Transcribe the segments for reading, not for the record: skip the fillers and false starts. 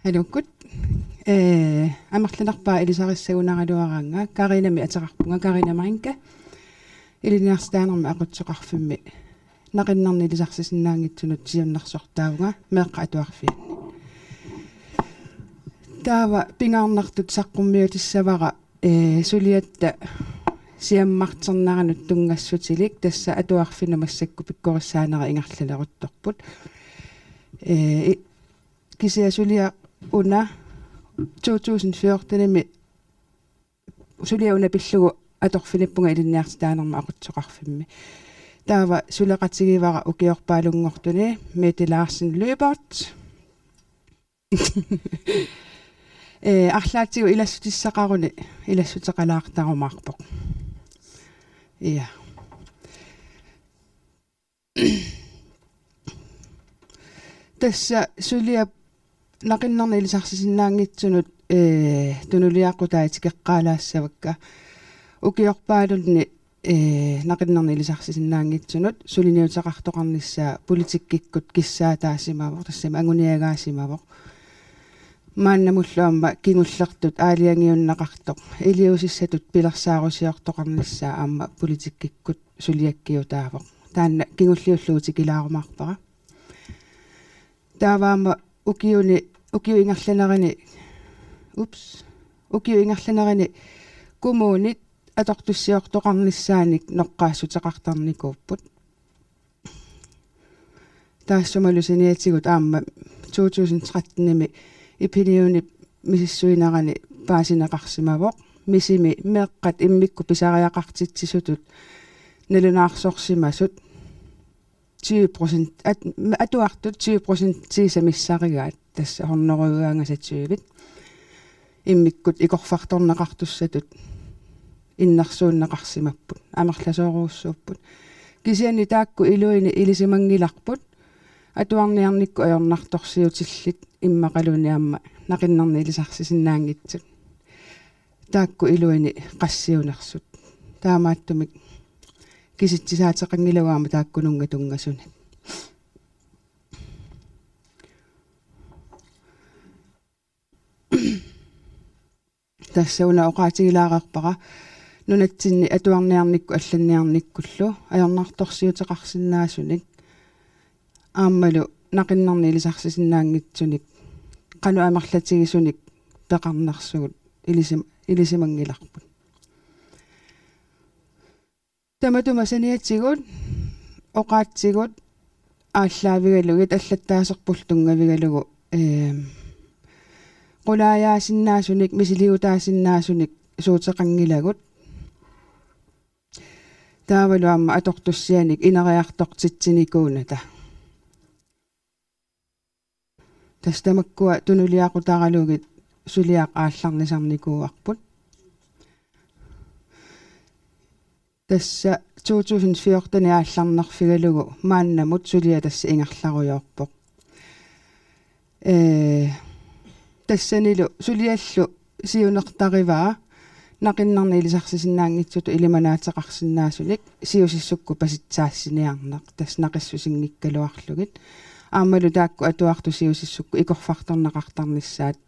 алуккут амерланарпаа илисарissагунаралуараанга каринами атеқарпунга карина маринка илиниарстаанерма ақутсоқарфимми нақиннарни илисарсисиннаангитсунут сиуннарсортаавнга меэққа атуарфианни таава пингаарнартут саққуммиутиссавара сулиатта сиаммартернаранут тунгассутилик тасса атуарфина массакку пиккориссаанера ингарлалерутторпут кисиасулиа уна 2014-ми сулиа уна пиллугу аторфилиппунга илинниартаанерма ақутсоқарфимми таава сулеқатигивара укиорпаалунгортуни метилаарсин løbert арлаатигу илассутиссақаруни илассутеқалаартарумаарпоқ иа тасса сулиа нақиннарни илисарсисиннаангитсунут тунулиаққутаати кеққаалаассавакка укиорпаалунни нақиннарни илисарсисиннаангитсунут сулиниутеқартоқарниссаа политиккиккут киссаатаасимавоқ тассама агуниагаасимавоқ мааннамуллуамма кингуллертут аалиангиуннақартоқ илиусиссатут пилерсаарусиортоқарниссаа аама политиккиккут сулиаккиутаавоқ таанна кингуллиуллуути килаарумаарпара тааваама укиу ингерланерини кумуунит атортуссиортоқарниссааник ноққаассутеқартарникууппут таассумалусиниатигут аама 2013-ними ипилиуни мисиссуинарани паасинеқарсимавоқ мисими меэққат иммикку писариақартитсисутут налунаарсорсимасут 20% атуартут 20% сисамиссаригаат тасса хорнеруйуангасатсуивит иммиккут икорфарторнеқартуссатут иннарсууннеқарсимаппут амерласооруussууппут кисиани таакку илуини илисимангиларпут атуарниарникку аёрнарторсиутиллит иммақалуниамма нақиннарни илисарсисиннаангитсут таакку илуини qassiunеrsut таамааттумик киситсисаатеқангилагаама тааккунунга тунгасуна тассауна оqaатигилаарерпара нунатсинни атуарниарникку алланниарниккуллу аёрнарторсиутеқарсинаасуник ааммалу нақиннарни илисарсисиннаангитсуник қану амерлатигисуник пеқарнарсугут илисимангиларпут таматума саниатсигут оqaатсигут ааллаавигалугит аллаттаасерпул тунгавигалугу qulaаяасиннаасуник мисилиутаасиннаасуник суутеқангилагут таавалуамма атортуссианик инериартортитсиникууната тастамаккуа тунулиақутаралугит сулиақ аалларнисарникууарпут тасса 2014-ни аалларнерфигалугу мааннамут сулиа тасса ингерларуйоорпоқ тассанилу сулиаллу сиунертариваа нақиннарни илисарсисиннаангитсуту илиманаатеқарсинаасулик сиусиссукку паситсаассиниарнақ тас нақиссусингиккалуарлугит аамалу таакку атуарту сиусиссукку икорфарторнеқартарниссаат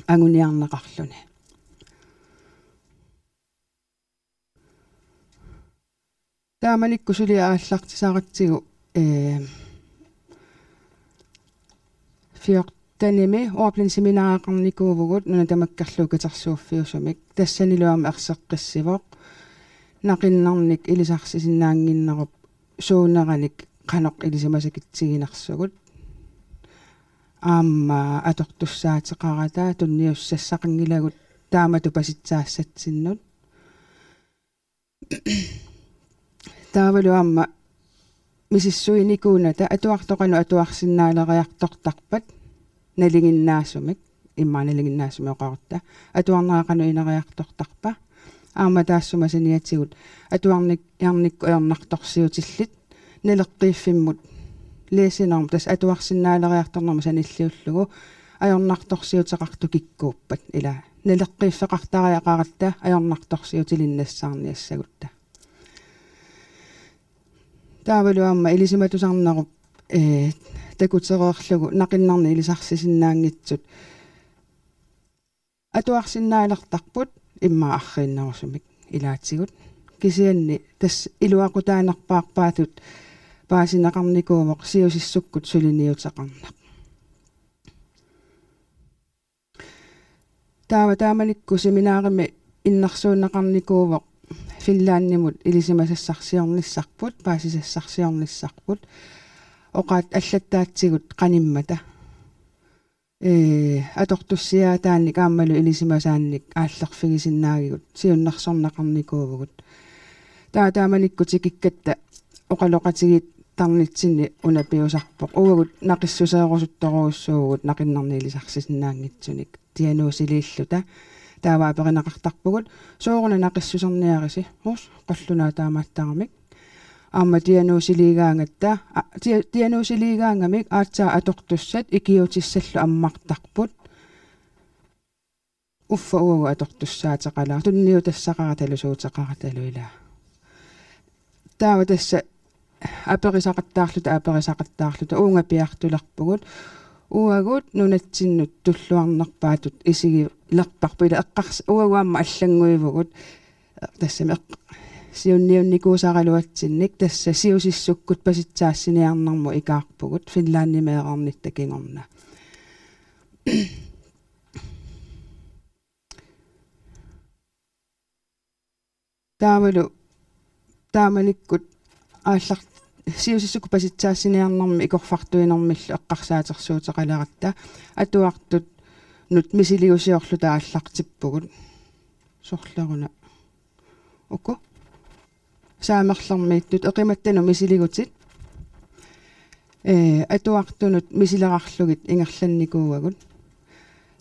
агуниарнеқарлуни тааманикку сулиа ааллартисааратсигу фиортаними орплин семинаареқарникуувгут нуна тамаккарлуукатерсууффиусумик тассанилуама ерсеққиссивоқ нақиннарник илисарсисиннаангиннеруп суунераник қаноқ илисимасакитсигинерсугут аама атортуссаатеқарата тунниуссассақангилагут таамату паситсаассатсиннут таавалуамма мисиссуиникууната атуартоқану атуарсиннаалериартортарпат налигиннаасумик иммааналигиннаасуми оқарта атуарнеқану инериартортарпа аама таассума саниатсигут атуарник ярникку аёрнарторсиутиллит налеққииффиммут леесинерм тас атуарсиннаалериарторнерма саниллиуллугу аёрнарторсиутеқарту киккууппат ила налеққииффеқартариақаратта аёрнарторсиутилиннассаарниассагутта таавалуамма илисиматусарнеруп такутерерлугу нақиннарни илисарсисиннаангитсут атуарсиннаалертарпут имма аррииннерусумик илаатсигут кисианни тас илуақутаанерпаарпаатут паасинеқарникуувоқ сиусиссуккут сулиниутеқарнақ таамаликку семинаарими иннарсуунеқарникуувоқ финлааннимут илисимасассарсиорниссарпут паасисассарсиорниссарпут оқаат аллаттаатсигут қаниммата атортуссиаатаанник ааммалу илисимасаанник ааллерфигисиннаагигут сиуннарсорнеқарникуувгут таамаликкути киккатта оқалоқатигит тарнитсинни унапиусарпоқ уагут нақиссусеерусутторуussуугут нақиннарниилисарсисиннаангитсуник тиануусилииллута тааваа перинақартарпугут сооруна нақиссусерниариси хус қаллунаа таамааттарамик аама тиануусилигаангатта тиануусилигаангамик аатсаа атортуссат икиутиссаллу аммартарпут уффа уагу атортуссаатеқалаа тунниу тассақараталу суутеқараталуила таава тасса аперисақаттаарлута унгапиартулерпугут уагут нунатсиннут туллуарнерпаатут исиги лерпарпила эққарс уагуамма аллангуивугут тассами сиунниунникуусаралуатсинник тасса сиусиссуккут паситсаассиниарнарму икаарпугут финлааннимеэқарнитта кингорна таамаликкут ааллар сиусиссукку паситсаассиниарнарми икорфартуинэрмиллу эққарсаатерсуутеқалератта атуартут нут мисилиусиорлу тааллартиппугут сорлеруна око саамерлэрмииттут эқиматтану мисилигутит атуартунут мисилерарлугит ингерланникууагут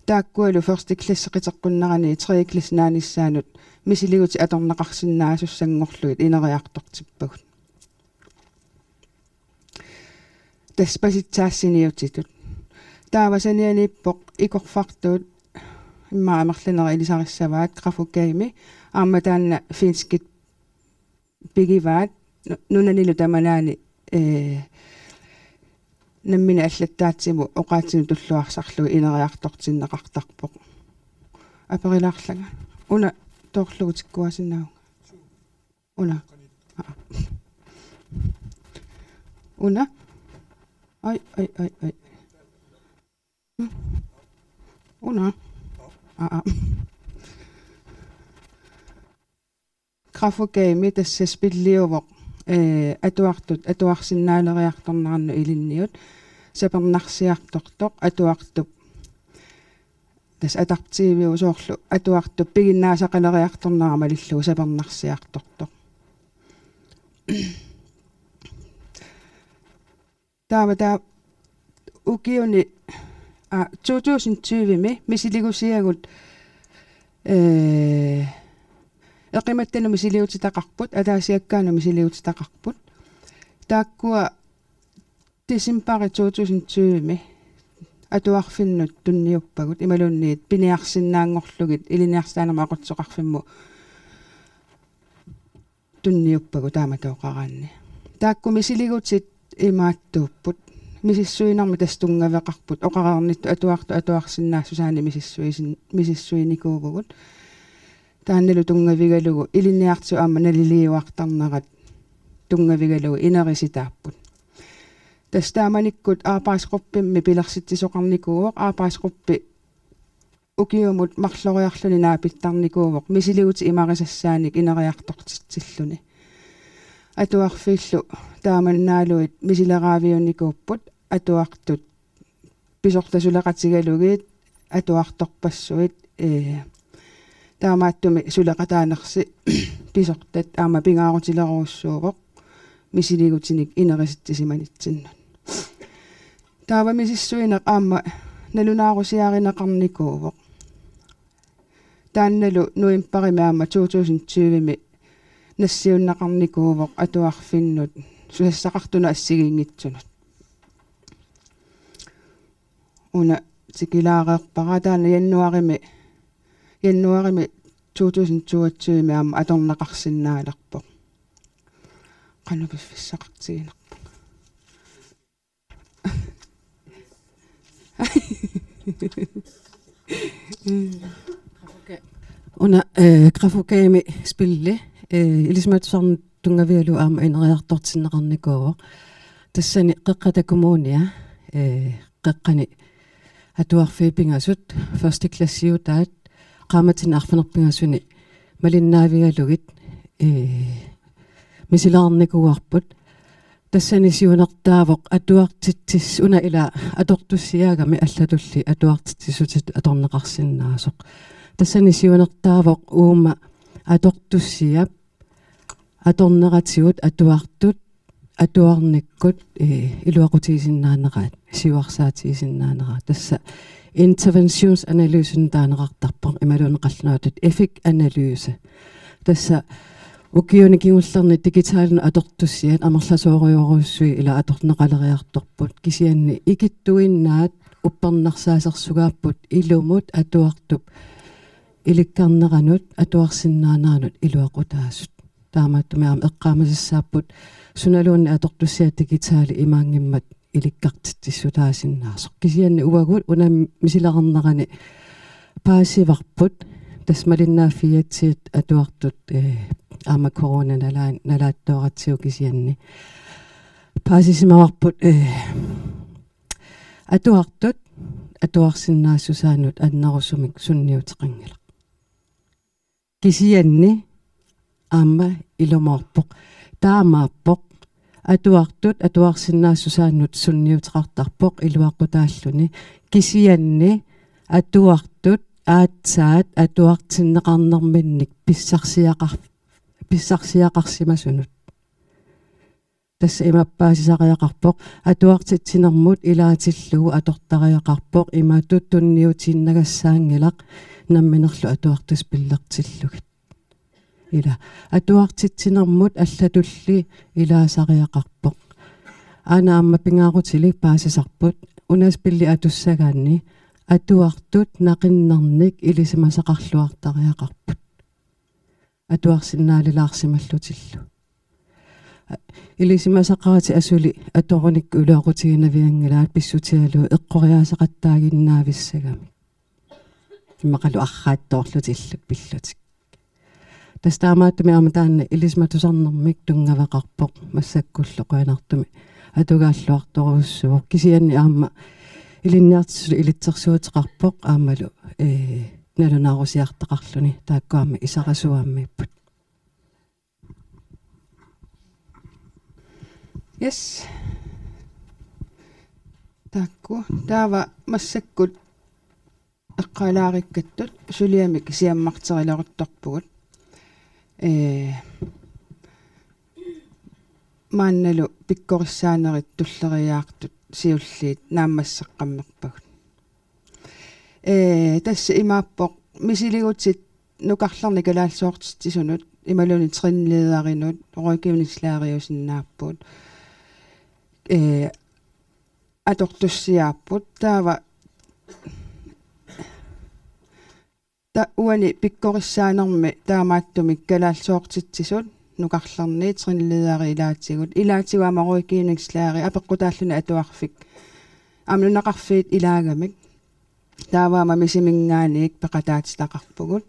тааккуалу first class қитеққуннарани 3 class нааниссаанут мисилигути аторнеқарсиннаасуссангорлугит инериартортиппагут таспаситсаассиниутитут таавасанианиппоқ икорфартуут имма амерланера илисариссаваат графукаими ааматаанна финскит бигиваат нунанилу тамалаани наммина аллаттаатсиму оқаатсину туллуарсарлуги инериартортиннеқартарпоқ аперилаарлага уна тоорлугутиккуасиннаауга уна уна ай уна графукаими тасса спиллиувоқ атуарсиннаалериарторнаранну илинниут сапернарсиарторtoq атуартуп тас атартивиу соорлу атуартуп пигиннаасақалериарторнарама лиллуу сапернарсиарторtoq таава укиуни 2020ми мисилигусиагут эқиматтану мисилиутитақарпут атаасиаккаану мисилиутитақарпут тааккуа десембари 2020ми атуарфиннут тунниуппагут ималунниит пиниарсиннаангорлугит илиниарсаанама ақутсоқарфимму тунниуппагу тааматооқараанни таакку мисилигутит имааттууппут мисиссуинарми тастунгавеқарпут оқараарнитту атуарсиннаассусаани мисиссуиникуугугут таанналу тунгавигалугу илинниарту аама налилиуартарнерат тунгавигалугу инериситааппут тастааманиккут аапаасқуппимми пилерситсисоқарникууоқ аапаасқуппи укиумут марлориарлуни наапиттарникууоқ мисилигути имарисассааник инериартортитсиллуни атуарфиллу тааманнаалуит мисилераавиунникууппут атуартут писортасулеқатигалугиит атуарторпассуит таамааттуми сулеқатаанерси писортат аама пингаарутилеруссуувоқ мисилигутиник инериситтисиманитсиннут таава мисиссуинеқ аама налунаарусиаринеқарникуувоқ таанналу нуимпарими аама 2020ми нассиуннеқарникуувоқ атуарфиннут сусассақартуна ассигингитсунут уна тикилаареерпара таана яннуарими 2022 аама аторнеқарсинаалерпоқ кануписсақартигинерпоқ Una grafokaami spilli ilismatsarn tungavialu aama ineriartortinneqarnikoo tassani qeqqatakumууnia qeqqani atuarfiipingasut første klassiutaat qaamatin arfinerpingasuni malinnaavigalugit misilaarnikuarput tassani siunertaavoq atuartitsis una ila atortussiaagami allatulli atuartitsisutit atorneqarsinnaasoq tassani siunertaavoq uuma atortussiap atorneratigut atuartut atuarnikkut iluaqutiisinnaaneraat siuarsaatiisinnaaneraat tassa interventionsanalysen taanerartarpor imaluneqallunaatut efik analyse tassa ukiunikingullerni digitaalna atortussiat amerlasooriuruussui ila atorneqaleriartorput kisianni ikittuinnaat uppernarsaasersugaaput ilumut atuartup ilikkarneranut atuarsinnaanaanut iluaqutaasut taamaattumiaam eqqaamasissaapput sunaluunni atortussiat digitaali imaangimmat ilikkartitsissutaasinnaarsoq kisianni uagut una misilarnerani paasivarput tasmalinnaaffiatsiit atuartut aama corona nalaattoratsiu kisianni paasisimavarput atuartut atuarsinnaassusaanut annerusumik sunniuteqangila kisianni aama ilumorpoq taamaappoq atuartut atuarsinnaassusaannut sunniuteqartarpoq iluaqutaalluni kisianni atuartut aatsaat atuartinneqarnerminnik pissarsiaqarsimasunut tassa imappaasisariaqarpoq atuartitsinermut ilaatillugu atortariaqarpoq imatuttunniutiinnagassaangilaq namminerlu atuartus pillertillugit ila atuartitsinermut allatulli ilaasariaqarpoq ana amma pingaarutili paasisarput unas pilli atussagaanni atuartut naqinnernik ilisimasaqarluartariaqarput atuarsinnaalilaarsimallutillu ilisimasaqaati asuli atorunik uluaqutiinaviangilaat pissutialu eqqoriaasaqattaaginnaavissagami imaqalu arraattoorlutilluk pillutik tastaamaatumi aamataanna ilismatusarnermik tungaveqarpoq massakkulloqaanartumi atugaalluartoruussuuq kisianni aama ilinniartissulu ilitsersuuteqarpoq aamalu nalunaarusiartaqarluni taakkuammi isarasuammiipput yes taakku taava massakkut eqqalaarikkatut suliamik siammarterileruttorpugut maannalu pikkorissaanerit tulleriaartut siulliit naammasseqqammerpagut tassa imaappoq misiligutit nukarlarni kalaalsoortisunut imaluni trinleederinut roikiunislaariusinnaappuut atortussiaapput taava uani pikkorissaanermi taamaattumik kalaalsoortitsisut nukarlarni trinleederi ilaatiguama roikiunislaari apeqqutaalluni atuarfik amnunaqarfiit ilaagamik taavaama misimingaaniik peqataatitaqarpugut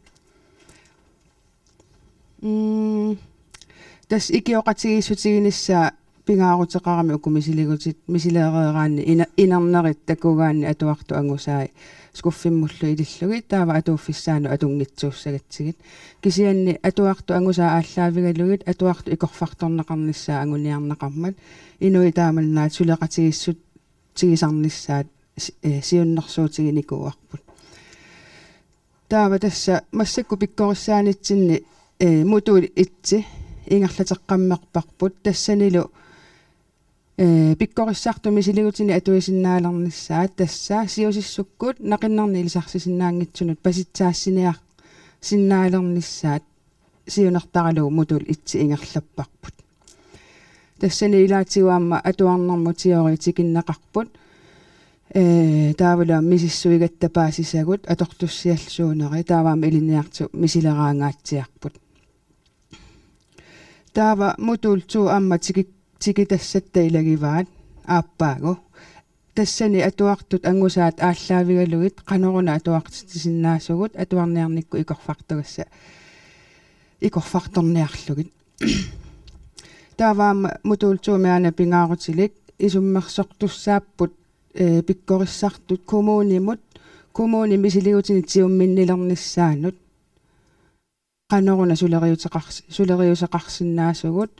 tas ikioqatigissutignissaa pingaaruteqarami ukumisiligutit misileereeraanni inernerit takugaanni atuartu angusaai skuffimmullu ilillugit taava atuuffissaanu atungitsuussagitsigit kisianni atuartu angusaa ааллаавигалугит atuartu ikorfartorneqarnissaa anguniarneqarmat inui taamalnaat suleqatigissut tigisarnissaat siunnersuutiginikuarput taava tassa massakku pikkorissaanitsinni mutuuli itsi ingerlateqqammerparput tassanilu pikkorissartumisilugutini atuisinnaalernissaat tassa siusissukkut naqinnerni ilisarsisinnaangitsunut pasitsaassiniar sinnaalernissaat siunertaralugu mutul itsi ingerlapparput tassani ilaatiguamma atuarnermut sioriitikinnaqarput taavula misissuigattapaasisagut atortussialluuneri taavaama iliniartu misileraangaatsiarput taava mutultuu amma tikitassatailagivaat aappaagu тассани атуартут ангусаат ааллаавигалугит каноруна атуартитисиннаасугут атуарниарникку икорфарторниарлугит тааваама мутуултуумиана пингаарутилик исуммерсортуссааппут пиккориссартут коммуни мисилигутини тиумминнилерниссаанут каноруна сулериусеқарсиннаасугут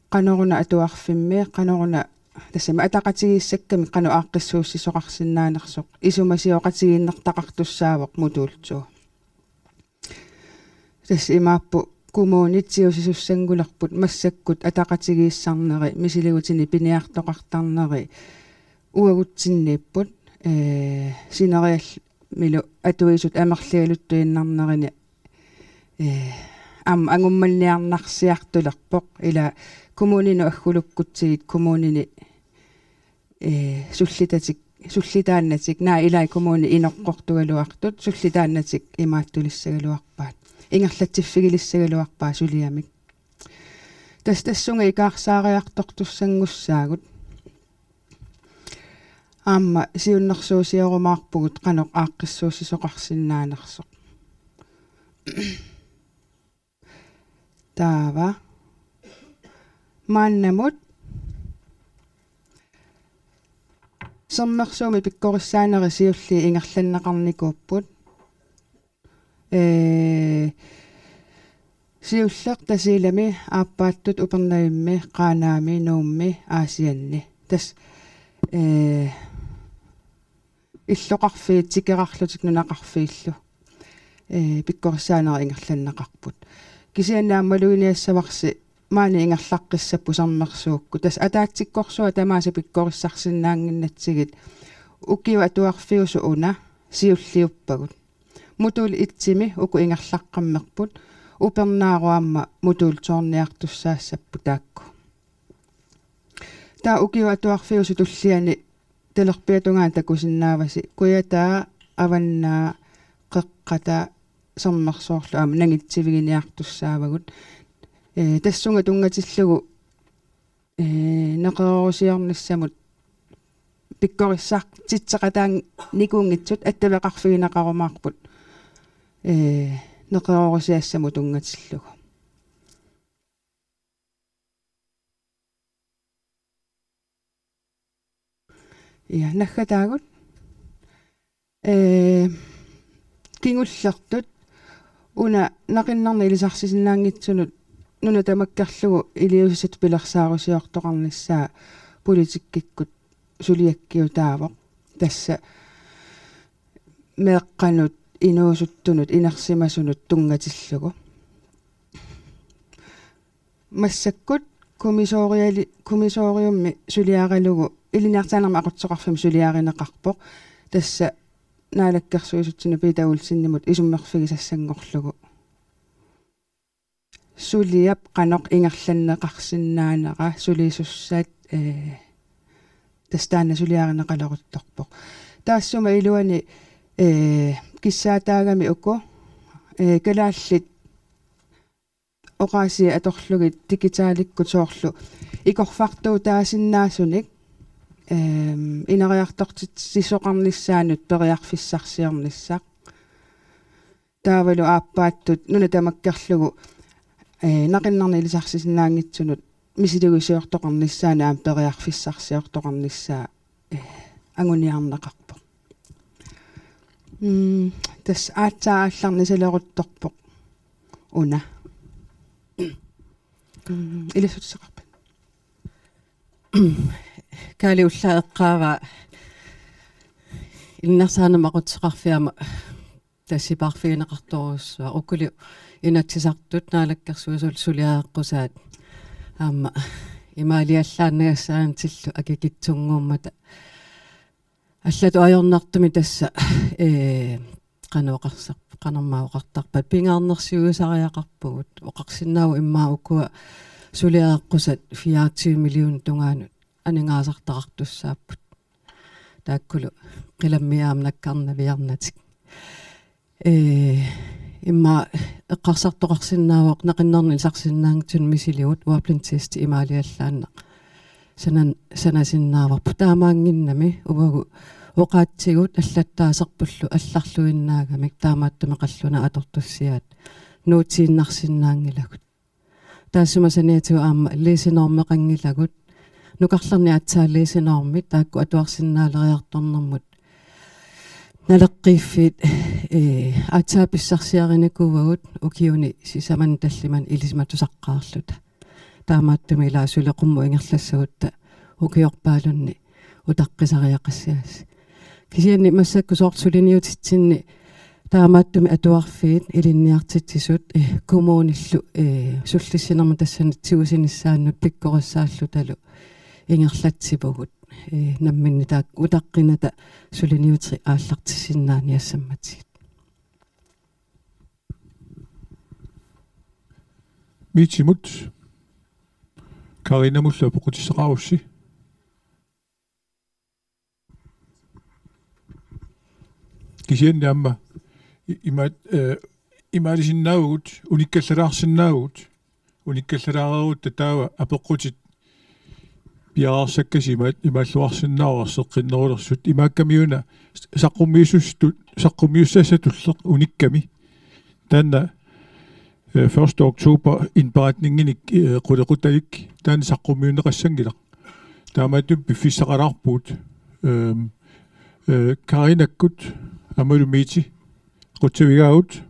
каноруна атуарфимми каноруна тассама атақатигииссакками кану ааққиссууссисоқарсинаанерсоқ исумасиоқатигииннертақартуссаавоқ мутуултуу тасс имааппу коммунитиусисуссангулерпут массаккут атақатигииссарнери мисилигутини пиниартоқартарнери уагутсиннииппут синериал милу атуисут амерлигалуттуиннарнерини ангумманниарнарсиартулерпоқ ила коммунину аггулуккутсигит коммунини суллитааннатик наа илай коммуни инеққортугалуартут суллитааннатик имааттулиссагалуарпаат ингерлатсиффигилиссагалуарпаа сулиамик тассунга икаарсаариартортуссангуссаагут аама сиуннэрсуусиорумаарпугут канеқ ааққиссуусисоқарсинаанерсоқ таава мааннамут соммерсууми пиккориссаанери сиулли ингерланнеқарникууппут сиуллеқ тасилами ааппааттут упернавимми қаанаами нуумми аасианни тас иллоқарфиит тикерарлутик нунақарфииллу пиккориссаанери ингерланнеқарпут кисианнааммалуиниассаварси маани ингерлаққиссаппу сармерсуукку тас атаатсиккорсуа тамааса пиккориссарсинаангиннатсигит укиу атуарфиусу уна сиуллиуппагут мутуул итсими уку ингерлаққаммерпут упернааруамма мутуултоорниартуссаассаппу таакку таа укиу атуарфиусу туллиани талерпиатунгаан такусиннааваси куятаа аваннаа қеққата сармерсоорлу аама нагитсивигиниартуссаавагут тассунга тунгатиллугу неқерорусиорниссамут пиккориссаақ титсеқатаан никуунгитсут аттавеқарфигинеқарумаарпут неқерорусиассаму тунгатиллугу я наххатаагут кингуллертут уна нақиннарни илисарсисинаангитсунут нуна тамаккарлугу илиусисат пилерсаарусиортоқарниссаа политиккиккут сулиаккиутаавоқ тасса меэққанут инуусуттунут инерсимасунут тунгатиллугу массаккут комиссориумми сулиаралугу илиниартаанерма ақутсоқарфим сулиаринеқарпоқ тасса наалаккерсуисутсина питаулсиннимут исуммерфигисассангорлугу сулиап канеқ ингерланнеқарсинаанера сулисуссаат тастаана сулиаринеқалерутторпоқ таассума илуани киссаатаагами уку калааллит оqaasi аторлугит дигитааликкут соорлу икорфартуу таасиннаасуник инериартортит сисоқарниссаанут периарфиссарсиорниссақ таавалу ааппааттут нуна тамаккерлугу нақиннарни илисарсисинаангитсунут мисилугисиортоқарниссаана аам периарфиссарсиортоқарниссаа ангуниарнеқарпоқ тас аатсаалларни салерутторпоқ уна илисутсеқарпа кали уллаэққаава иннерсаанамақутсеқарфиама тассипаарфигинеқарторуссуа уккули инатсисартут наалаккерсуисул сулиаэққусаат аама имаалиаллаанагассаантиллу акикитсунгууммата аллату ajornartumi тасса qanoqarsaq qanarmauqartarpat pingaarnersiuisariaqarpugut oqarsinnaagu immaa ukua suliaeqqusat 24 million tungaanut aningaasartaqartussaaput taakkulu qilammiaamnakkarnaviarnatik имма эққарсартоқарсинаавоқ нақиннарни сарсиннаангтун мисилиут уаплинтист имаалиаллаанна санасиннааварпу таамаангиннами уагу оқаатсигут аллаттаасерпуллу алларлуиннаагамик таамааттуме қаллуна атортуссиаат нуутииннарсиннаангилагут таассума саниатиу аама лисинормеқангилагут нукарларни атсаалисинормит таакку атуарсиннаалериарторнэрмут налеққииффит атсааписсарсиариникууагут укиуни сисаман таллиман илисматусаққаарлута таамааттуми илаасулеқумму ингерлассагутта укиорпаалунни утаққисариақассиас кисианни массакку соортсулиниутитсинни таамааттуми атуарфиит илинниартитсисут коммууниллу суллиссинерма тассани тиусиниссааннут пиккориссааллу талу ингерлатсипугут намминни таак утаққината сулиниутри ааллартиссиннаани ассамматигит митимут Карина мулла поқутиссақарусси кисианни амма имаалисиннаагут униккаллалаарсиннаагут униккаллалаарерут таава апеққутит пиарсаккасимаат имааллуарсиннаарсеққиннерулерсут имааккамиуна саққумиуссасатуллеқ уникками таанна 1. oktober indberetninginik qullequtalik taana saqqummiuneqassangilaq taamaattum piffissaqalarpuut karinakkut amalumiti qutsavigaut